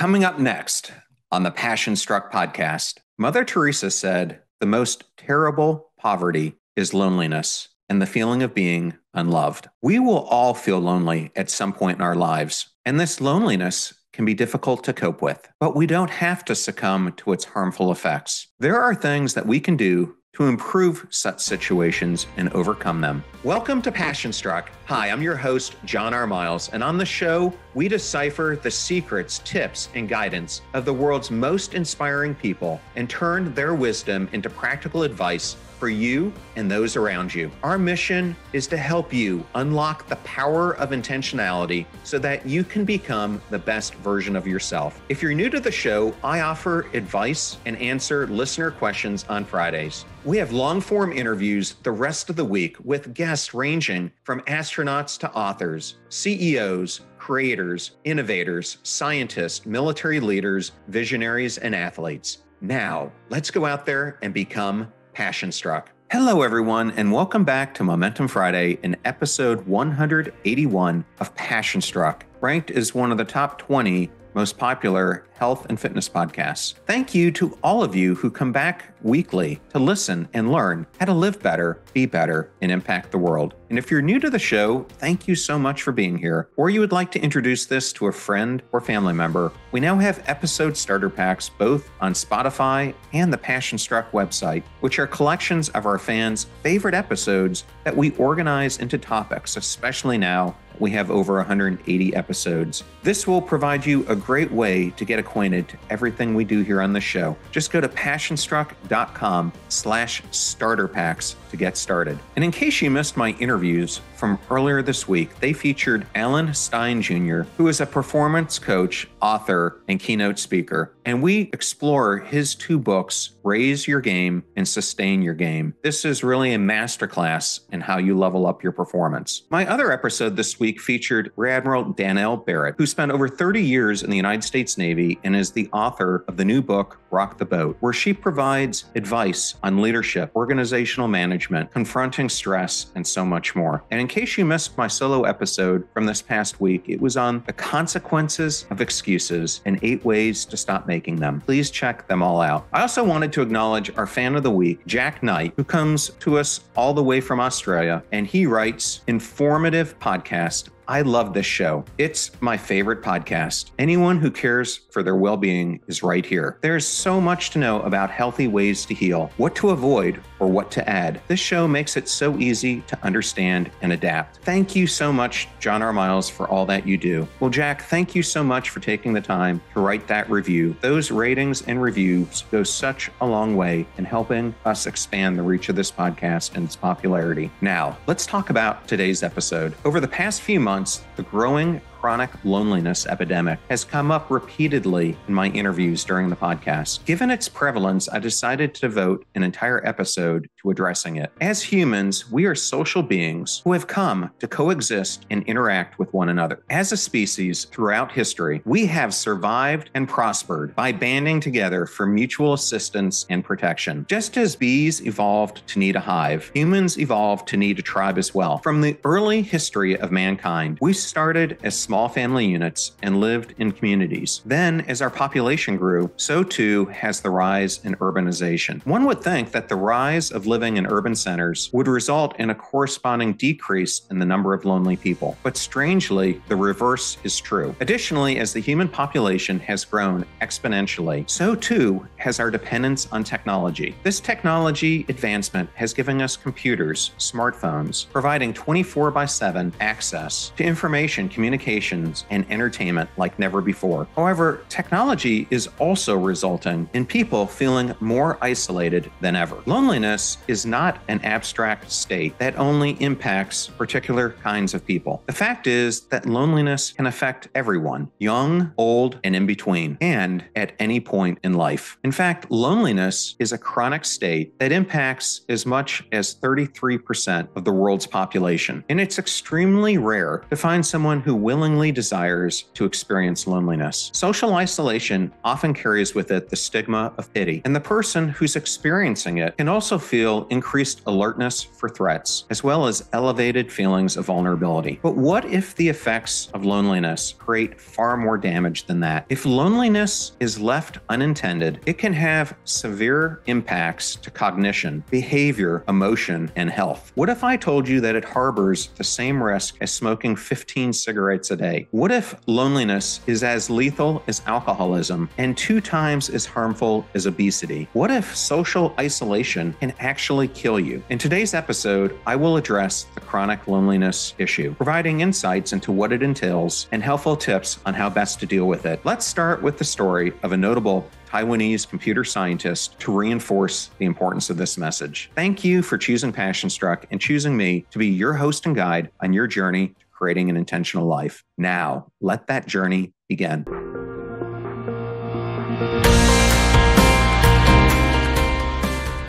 Coming up next on the Passion Struck podcast, Mother Teresa said, "The most terrible poverty is loneliness and the feeling of being unloved." We will all feel lonely at some point in our lives, and this loneliness can be difficult to cope with, but we don't have to succumb to its harmful effects. There are things that we can do to improve such situations and overcome them. Welcome to Passion Struck. Hi, I'm your host, John R. Miles, and on the show, we decipher the secrets, tips, and guidance of the world's most inspiring people and turn their wisdom into practical advice for you and those around you. Our mission is to help you unlock the power of intentionality so that you can become the best version of yourself. If you're new to the show, I offer advice and answer listener questions on Fridays. We have long-form interviews the rest of the week with guests ranging from astronauts to authors, CEOs, creators, innovators, scientists, military leaders, visionaries, and athletes. Now, let's go out there and become Passion Struck. Hello, everyone, and welcome back to Momentum Friday in episode 181 of Passion Struck, ranked as one of the top 20 most popular health and fitness podcasts. Thank you to all of you who come back weekly to listen and learn how to live better, be better, and impact the world. And if you're new to the show, thank you so much for being here. Or you would like to introduce this to a friend or family member, we now have episode starter packs both on Spotify and the Passion Struck website, which are collections of our fans' favorite episodes that we organize into topics, especially now we have over 180 episodes. This will provide you a great way to get acquainted to everything we do here on the show. Just go to passionstruck.com/starter packs to get started. And in case you missed my interviews from earlier this week, they featured Alan Stein Jr., who is a performance coach, author, and keynote speaker. And we explore his two books, Raise Your Game and Sustain Your Game. This is really a masterclass in how you level up your performance. My other episode this week featured Rear Admiral Danielle Barrett, who spent over 30 years in the United States Navy and is the author of the new book, Rock the Boat, where she provides advice on leadership, organizational management, confronting stress, and so much more. And in case you missed my solo episode from this past week, it was on the consequences of excuses and 8 ways to stop making them. Please check them all out. I also wanted to acknowledge our fan of the week, Jack Knight, who comes to us all the way from Australia, and he writes, "Informative podcast. I love this show. It's my favorite podcast. Anyone who cares for their well-being is right here. There's so much to know about healthy ways to heal, what to avoid, or what to add. This show makes it so easy to understand and adapt." Thank you so much, John R. Miles, for all that you do. Well, Jack, thank you so much for taking the time to write that review. Those ratings and reviews go such a long way in helping us expand the reach of this podcast and its popularity. Now, let's talk about today's episode. Over the past few months, the growing chronic loneliness epidemic has come up repeatedly in my interviews during the podcast. Given its prevalence, I decided to devote an entire episode to addressing it. As humans, we are social beings who have come to coexist and interact with one another. As a species, throughout history, we have survived and prospered by banding together for mutual assistance and protection. Just as bees evolved to need a hive, humans evolved to need a tribe as well. From the early history of mankind, we started as small family units and lived in communities. Then, as our population grew, so too has the rise in urbanization. One would think that the rise of living in urban centers would result in a corresponding decrease in the number of lonely people. But strangely, the reverse is true. Additionally, as the human population has grown exponentially, so too has our dependence on technology. This technology advancement has given us computers, smartphones, providing 24/7 access to information, communication, and entertainment like never before. However, technology is also resulting in people feeling more isolated than ever. Loneliness is not an abstract state that only impacts particular kinds of people. The fact is that loneliness can affect everyone, young, old, and in between, and at any point in life. In fact, loneliness is a chronic state that impacts as much as 33% of the world's population, and it's extremely rare to find someone who willingly increasingly desires to experience loneliness. Social isolation often carries with it the stigma of pity, and the person who's experiencing it can also feel increased alertness for threats, as well as elevated feelings of vulnerability. But what if the effects of loneliness create far more damage than that? If loneliness is left unintended, it can have severe impacts to cognition, behavior, emotion, and health. What if I told you that it harbors the same risk as smoking 15 cigarettes a day? What if loneliness is as lethal as alcoholism and 2 times as harmful as obesity? What if social isolation can actually kill you? In today's episode, I will address the chronic loneliness issue, providing insights into what it entails and helpful tips on how best to deal with it. Let's start with the story of a notable Taiwanese computer scientist to reinforce the importance of this message. Thank you for choosing Passion Struck and choosing me to be your host and guide on your journey to creating an intentional life. Now, let that journey begin.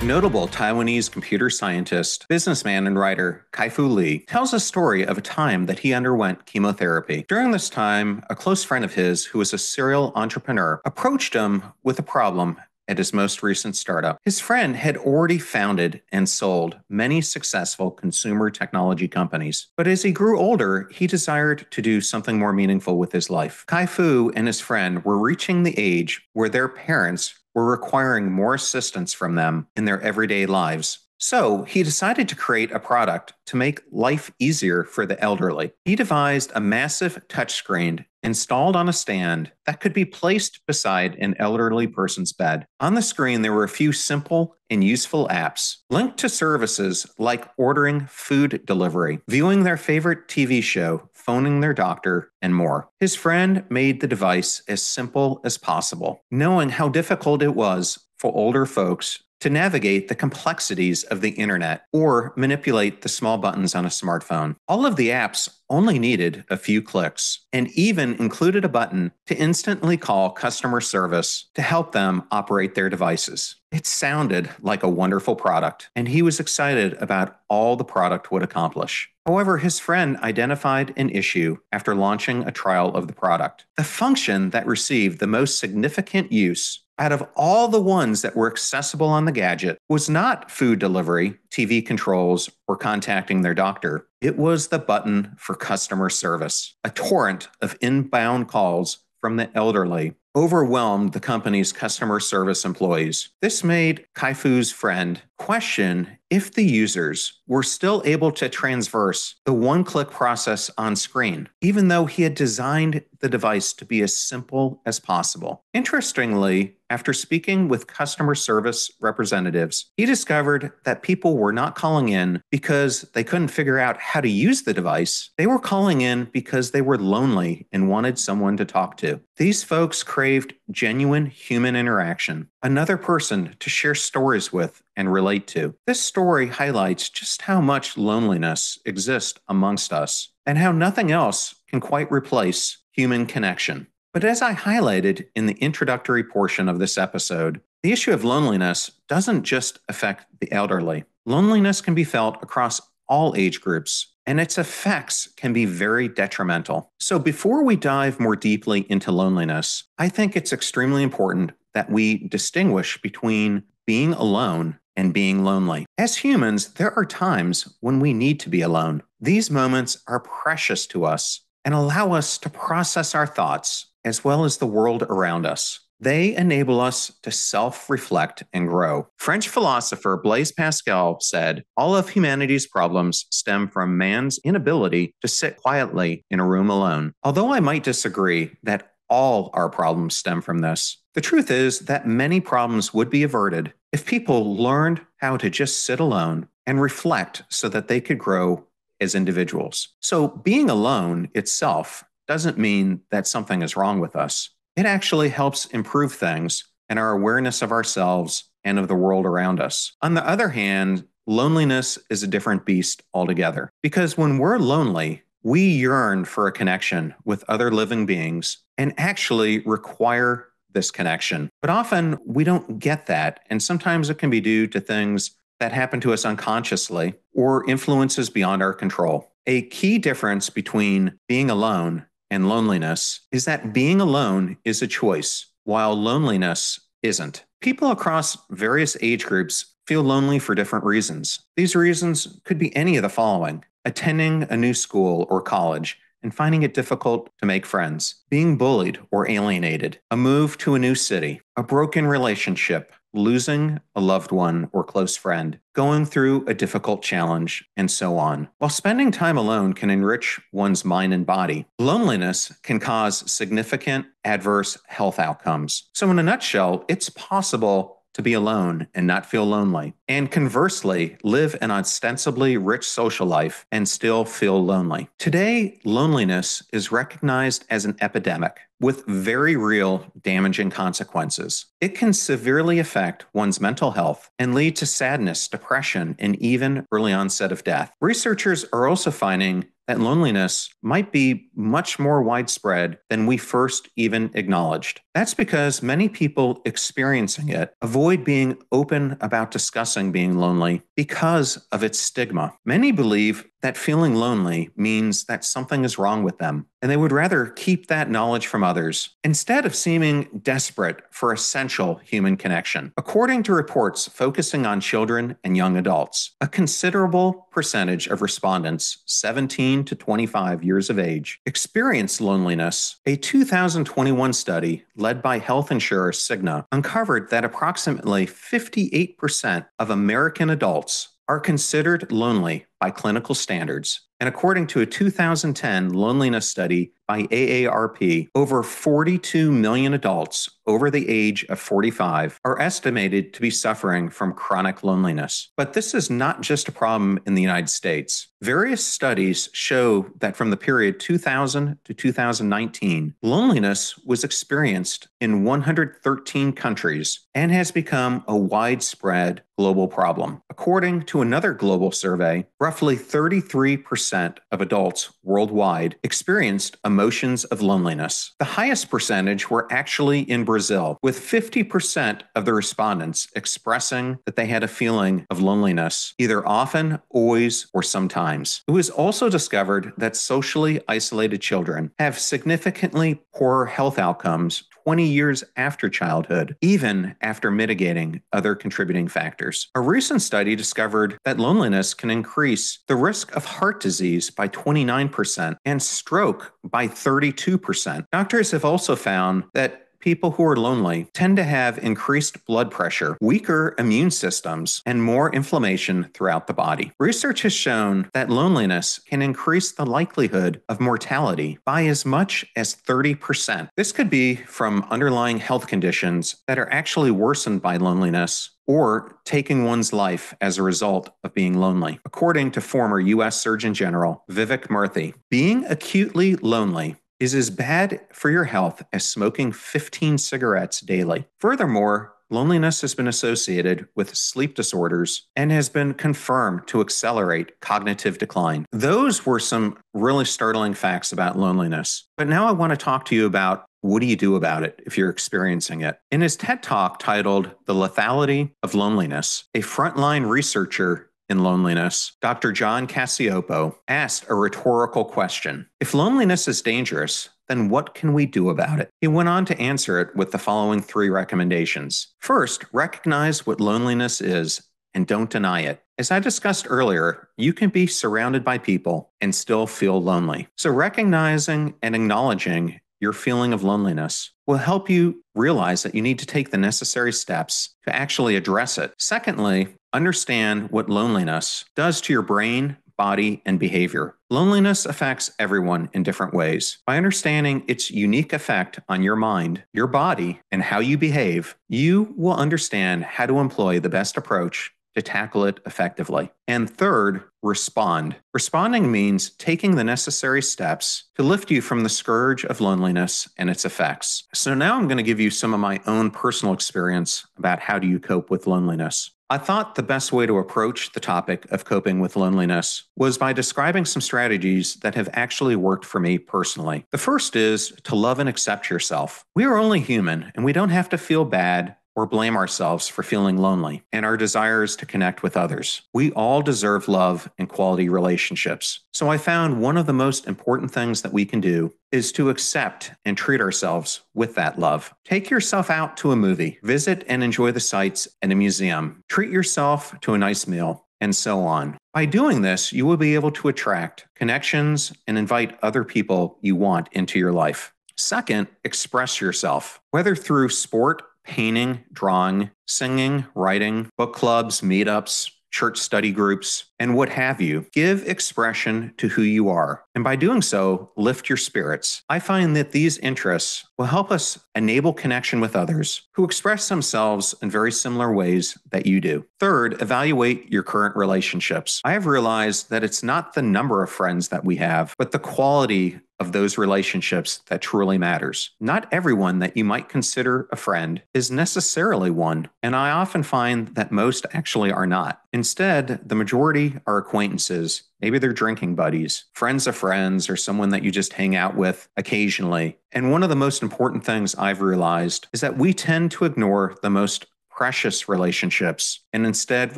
Notable Taiwanese computer scientist, businessman, and writer Kai-Fu Lee tells a story of a time that he underwent chemotherapy. During this time, a close friend of his, who was a serial entrepreneur, approached him with a problem at his most recent startup. His friend had already founded and sold many successful consumer technology companies, but as he grew older, he desired to do something more meaningful with his life. Kai-Fu and his friend were reaching the age where their parents were requiring more assistance from them in their everyday lives. So he decided to create a product to make life easier for the elderly. He devised a massive touchscreen installed on a stand that could be placed beside an elderly person's bed. On the screen, there were a few simple and useful apps linked to services like ordering food delivery, viewing their favorite TV show, phoning their doctor, and more. His friend made the device as simple as possible, knowing how difficult it was for older folks to navigate the complexities of the internet or manipulate the small buttons on a smartphone. All of the apps only needed a few clicks and even included a button to instantly call customer service to help them operate their devices. It sounded like a wonderful product, and he was excited about all the product would accomplish. However, his friend identified an issue after launching a trial of the product. The function that received the most significant use out of all the ones that were accessible on the gadget was not food delivery, TV controls, or contacting their doctor. It was the button for customer service. A torrent of inbound calls from the elderly overwhelmed the company's customer service employees. This made Kai-Fu's friend question if the users were still able to transverse the one-click process on screen, even though he had designed the device to be as simple as possible. Interestingly, after speaking with customer service representatives, he discovered that people were not calling in because they couldn't figure out how to use the device. They were calling in because they were lonely and wanted someone to talk to. These folks craved genuine human interaction, another person to share stories with and relate to. This story highlights just how much loneliness exists amongst us and how nothing else can quite replace human connection. But as I highlighted in the introductory portion of this episode, the issue of loneliness doesn't just affect the elderly. Loneliness can be felt across all age groups, and its effects can be very detrimental. So before we dive more deeply into loneliness, I think it's extremely important that we distinguish between being alone and being lonely. As humans, there are times when we need to be alone. These moments are precious to us and allow us to process our thoughts as well as the world around us. They enable us to self-reflect and grow. French philosopher Blaise Pascal said, "All of humanity's problems stem from man's inability to sit quietly in a room alone." Although I might disagree that all our problems stem from this, the truth is that many problems would be averted if people learned how to just sit alone and reflect so that they could grow as individuals. So being alone itself doesn't mean that something is wrong with us. It actually helps improve things and our awareness of ourselves and of the world around us. On the other hand, loneliness is a different beast altogether, because when we're lonely, we yearn for a connection with other living beings and actually require this connection. But often we don't get that, and sometimes it can be due to things that happen to us unconsciously or influences beyond our control. A key difference between being alone and loneliness is that being alone is a choice, while loneliness isn't. People across various age groups feel lonely for different reasons. These reasons could be any of the following: attending a new school or college and finding it difficult to make friends, being bullied or alienated, a move to a new city, a broken relationship, losing a loved one or close friend, going through a difficult challenge, and so on. While spending time alone can enrich one's mind and body, loneliness can cause significant adverse health outcomes. So in a nutshell, it's possible to be alone and not feel lonely, and conversely, live an ostensibly rich social life and still feel lonely. Today, loneliness is recognized as an epidemic with very real damaging consequences. It can severely affect one's mental health and lead to sadness, depression, and even early onset of death. Researchers are also finding that loneliness might be much more widespread than we first even acknowledged. That's because many people experiencing it avoid being open about discussing being lonely because of its stigma. Many believe that feeling lonely means that something is wrong with them, and they would rather keep that knowledge from others instead of seeming desperate for essential human connection. According to reports focusing on children and young adults, a considerable percentage of respondents 17 to 25 years of age experienced loneliness. A 2021 study led by health insurer Cigna uncovered that approximately 58% of American adults are considered lonely by clinical standards. And according to a 2010 loneliness study by AARP, over 42 million adults over the age of 45 are estimated to be suffering from chronic loneliness. But this is not just a problem in the United States. Various studies show that from the period 2000 to 2019, loneliness was experienced in 113 countries and has become a widespread global problem. According to another global survey, roughly 33% of adults worldwide experienced emotions of loneliness. The highest percentage were actually in Brazil, with 50% of the respondents expressing that they had a feeling of loneliness, either often, always, or sometimes. It was also discovered that socially isolated children have significantly poorer health outcomes 20 years after childhood, even after mitigating other contributing factors. A recent study discovered that loneliness can increase the risk of heart disease by 29% and stroke by 32%. Doctors have also found that people who are lonely tend to have increased blood pressure, weaker immune systems, and more inflammation throughout the body. Research has shown that loneliness can increase the likelihood of mortality by as much as 30%. This could be from underlying health conditions that are actually worsened by loneliness, or taking one's life as a result of being lonely. According to former U.S. Surgeon General Vivek Murthy, being acutely lonely is as bad for your health as smoking 15 cigarettes daily. Furthermore, loneliness has been associated with sleep disorders and has been confirmed to accelerate cognitive decline. Those were some really startling facts about loneliness. But now I want to talk to you about what do you do about it if you're experiencing it. In his TED Talk titled The Lethality of Loneliness, a frontline researcher in loneliness, Dr. John Cacioppo asked a rhetorical question. If loneliness is dangerous, then what can we do about it? He went on to answer it with the following 3 recommendations. First, recognize what loneliness is and don't deny it. As I discussed earlier, you can be surrounded by people and still feel lonely. So recognizing and acknowledging your feeling of loneliness will help you realize that you need to take the necessary steps to actually address it. Secondly, understand what loneliness does to your brain, body, and behavior. Loneliness affects everyone in different ways. By understanding its unique effect on your mind, your body, and how you behave, you will understand how to employ the best approach to tackle it effectively. And third, respond. Responding means taking the necessary steps to lift you from the scourge of loneliness and its effects. So now I'm going to give you some of my own personal experience about how do you cope with loneliness. I thought the best way to approach the topic of coping with loneliness was by describing some strategies that have actually worked for me personally. The first is to love and accept yourself. We are only human, and we don't have to feel bad or blame ourselves for feeling lonely and our desires to connect with others. We all deserve love and quality relationships. So I found one of the most important things that we can do is to accept and treat ourselves with that love. Take yourself out to a movie, visit and enjoy the sights at a museum, treat yourself to a nice meal, and so on. By doing this, you will be able to attract connections and invite other people you want into your life. Second, express yourself, whether through sport, painting, drawing, singing, writing, book clubs, meetups, church study groups, and what have you. Give expression to who you are. And by doing so, lift your spirits. I find that these interests will help us enable connection with others who express themselves in very similar ways that you do. Third, evaluate your current relationships. I have realized that it's not the number of friends that we have, but the quality of those relationships that truly matters. Not everyone that you might consider a friend is necessarily one, and I often find that most actually are not. Instead, the majority are acquaintances. Maybe they're drinking buddies, friends of friends, or someone that you just hang out with occasionally. And one of the most important things I've realized is that we tend to ignore the most precious relationships and instead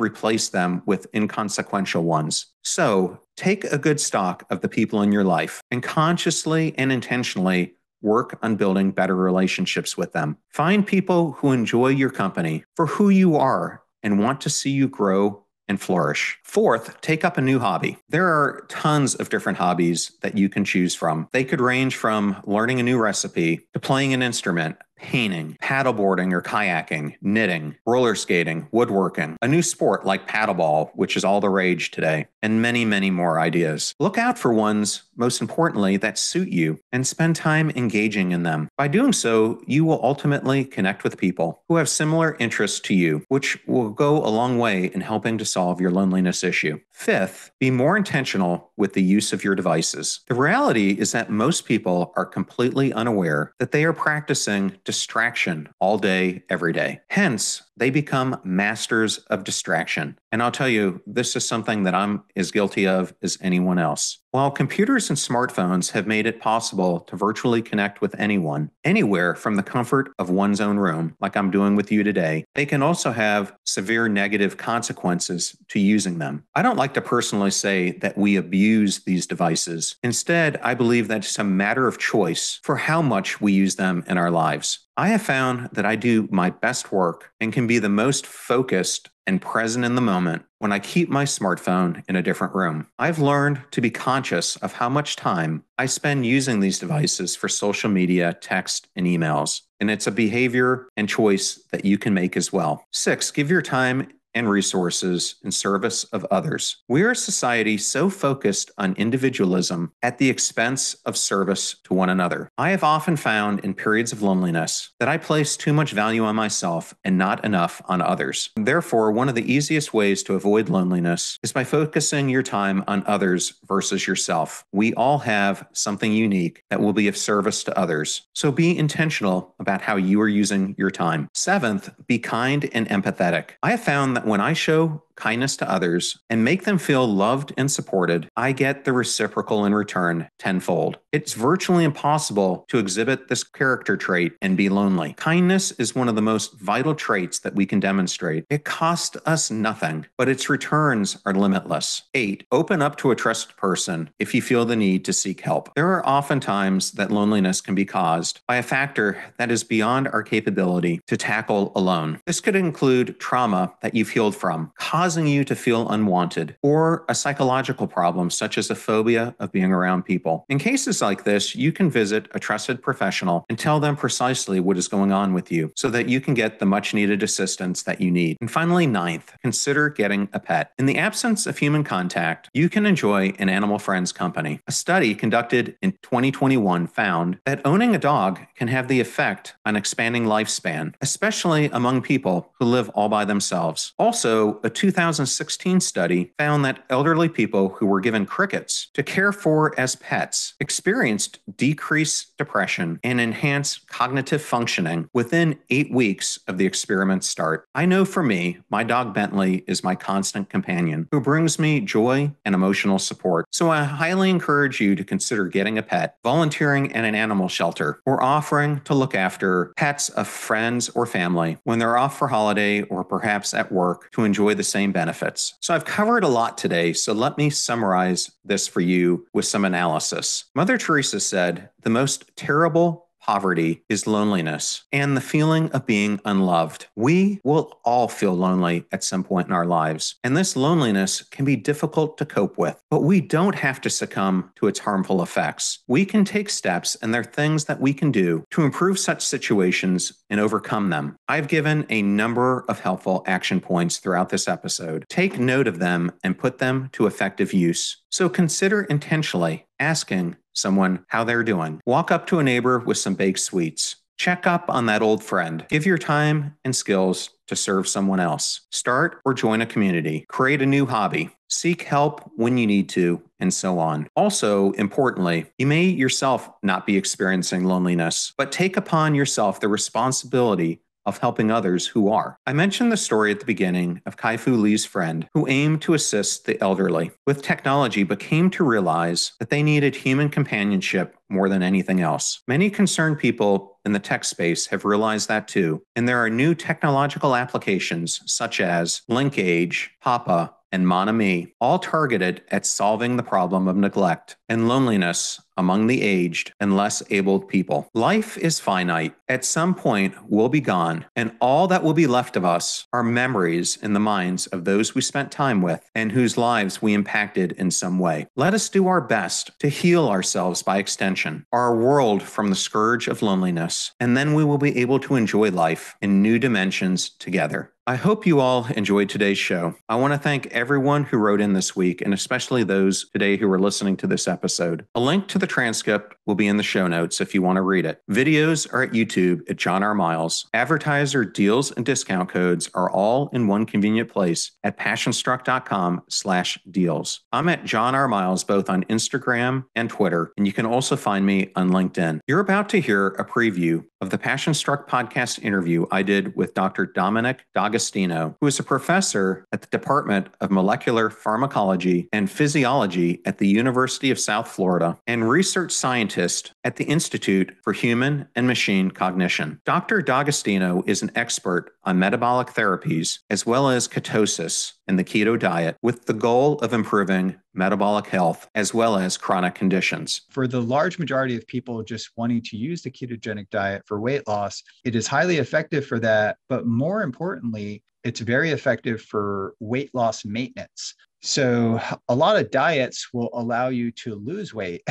replace them with inconsequential ones. So take a good stock of the people in your life and consciously and intentionally work on building better relationships with them. Find people who enjoy your company for who you are and want to see you grow and flourish. Fourth, take up a new hobby. There are tons of different hobbies that you can choose from. They could range from learning a new recipe to playing an instrument, painting, paddleboarding or kayaking, knitting, roller skating, woodworking, a new sport like paddleball, which is all the rage today, and many, many more ideas. Look out for ones, most importantly, that suit you and spend time engaging in them. By doing so, you will ultimately connect with people who have similar interests to you, which will go a long way in helping to solve your loneliness issue. Fifth, be more intentional with the use of your devices. The reality is that most people are completely unaware that they are practicing distraction all day, every day. Hence, they become masters of distraction. And I'll tell you, this is something that I'm as guilty of as anyone else. While computers and smartphones have made it possible to virtually connect with anyone, anywhere from the comfort of one's own room, like I'm doing with you today, they can also have severe negative consequences to using them. I don't like to personally say that we abuse these devices. Instead, I believe that it's a matter of choice for how much we use them in our lives. I have found that I do my best work and can be the most focused and present in the moment when I keep my smartphone in a different room. I've learned to be conscious of how much time I spend using these devices for social media, text, and emails. And it's a behavior and choice that you can make as well. 6, give your time and resources in service of others. We are a society so focused on individualism at the expense of service to one another. I have often found in periods of loneliness that I place too much value on myself and not enough on others. Therefore, one of the easiest ways to avoid loneliness is by focusing your time on others versus yourself. We all have something unique that will be of service to others. So be intentional about how you are using your time. 7th, be kind and empathetic. I have found that when I show kindness to others and make them feel loved and supported, I get the reciprocal in return tenfold. It's virtually impossible to exhibit this character trait and be lonely. Kindness is one of the most vital traits that we can demonstrate. It costs us nothing, but its returns are limitless. 8, open up to a trusted person if you feel the need to seek help. There are often times that loneliness can be caused by a factor that is beyond our capability to tackle alone. This could include trauma that you've healed from, causing you to feel unwanted, or a psychological problem such as a phobia of being around people. In cases like this, you can visit a trusted professional and tell them precisely what is going on with you so that you can get the much needed assistance that you need. And finally, 9th, consider getting a pet. In the absence of human contact, you can enjoy an animal friend's company. A study conducted in 2021 found that owning a dog can have the effect on expanding lifespan, especially among people who live all by themselves. Also, a 2000 2016 study found that elderly people who were given crickets to care for as pets experienced decreased depression and enhanced cognitive functioning within 8 weeks of the experiment's start. I know for me, my dog Bentley is my constant companion who brings me joy and emotional support. So I highly encourage you to consider getting a pet, volunteering at an animal shelter, or offering to look after pets of friends or family when they're off for holiday or perhaps at work to enjoy the same benefits. So I've covered a lot today, so let me summarize this for you with some analysis. Mother Teresa said, "The most terrible poverty is loneliness and the feeling of being unloved." We will all feel lonely at some point in our lives, and this loneliness can be difficult to cope with, but we don't have to succumb to its harmful effects. We can take steps, and there are things that we can do to improve such situations and overcome them. I've given a number of helpful action points throughout this episode. Take note of them and put them to effective use. So consider intentionally asking someone how they're doing. Walk up to a neighbor with some baked sweets. Check up on that old friend. Give your time and skills to serve someone else. Start or join a community. Create a new hobby. Seek help when you need to, and so on. Also, importantly, you may yourself not be experiencing loneliness, but take upon yourself the responsibility of helping others who are. I mentioned the story at the beginning of Kai-Fu Lee's friend who aimed to assist the elderly with technology but came to realize that they needed human companionship more than anything else. Many concerned people in the tech space have realized that too, and there are new technological applications such as LinkAge, Papa, and Mon Ami, all targeted at solving the problem of neglect and loneliness among the aged and less abled people. Life is finite. At some point, we'll be gone, and all that will be left of us are memories in the minds of those we spent time with and whose lives we impacted in some way. Let us do our best to heal ourselves by extension, our world from the scourge of loneliness, and then we will be able to enjoy life in new dimensions together. I hope you all enjoyed today's show. I want to thank everyone who wrote in this week, and especially those today who are listening to this episode. A link to the transcript will be in the show notes if you want to read it. Videos are at YouTube at John R. Miles. Advertiser deals and discount codes are all in one convenient place at passionstruck.com/deals. I'm at John R. Miles both on Instagram and Twitter, and you can also find me on LinkedIn. You're about to hear a preview of the Passion Struck podcast interview I did with Dr. Dominic D'Agostino, who is a professor at the Department of Molecular Pharmacology and Physiology at the University of South Florida and research scientist at the Institute for Human and Machine Cognition. Dr. D'Agostino is an expert on metabolic therapies as well as ketosis and the keto diet with the goal of improving metabolic health as well as chronic conditions. For the large majority of people just wanting to use the ketogenic diet for weight loss, it is highly effective for that. But more importantly, it's very effective for weight loss maintenance. So a lot of diets will allow you to lose weight.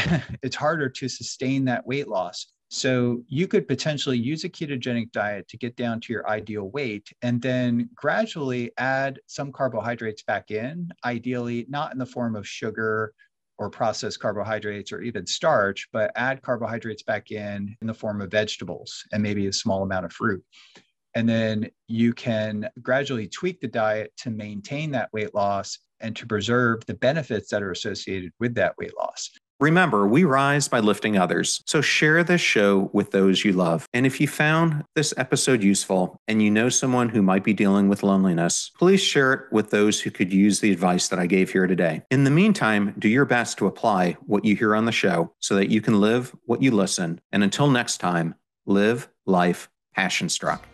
It's harder to sustain that weight loss. So you could potentially use a ketogenic diet to get down to your ideal weight and then gradually add some carbohydrates back in, ideally not in the form of sugar or processed carbohydrates or even starch, but add carbohydrates back in the form of vegetables and maybe a small amount of fruit. And then you can gradually tweak the diet to maintain that weight loss and to preserve the benefits that are associated with that weight loss. Remember, we rise by lifting others, so share this show with those you love. And if you found this episode useful and you know someone who might be dealing with loneliness, please share it with those who could use the advice that I gave here today. In the meantime, do your best to apply what you hear on the show so that you can live what you listen. And until next time, live life passion struck.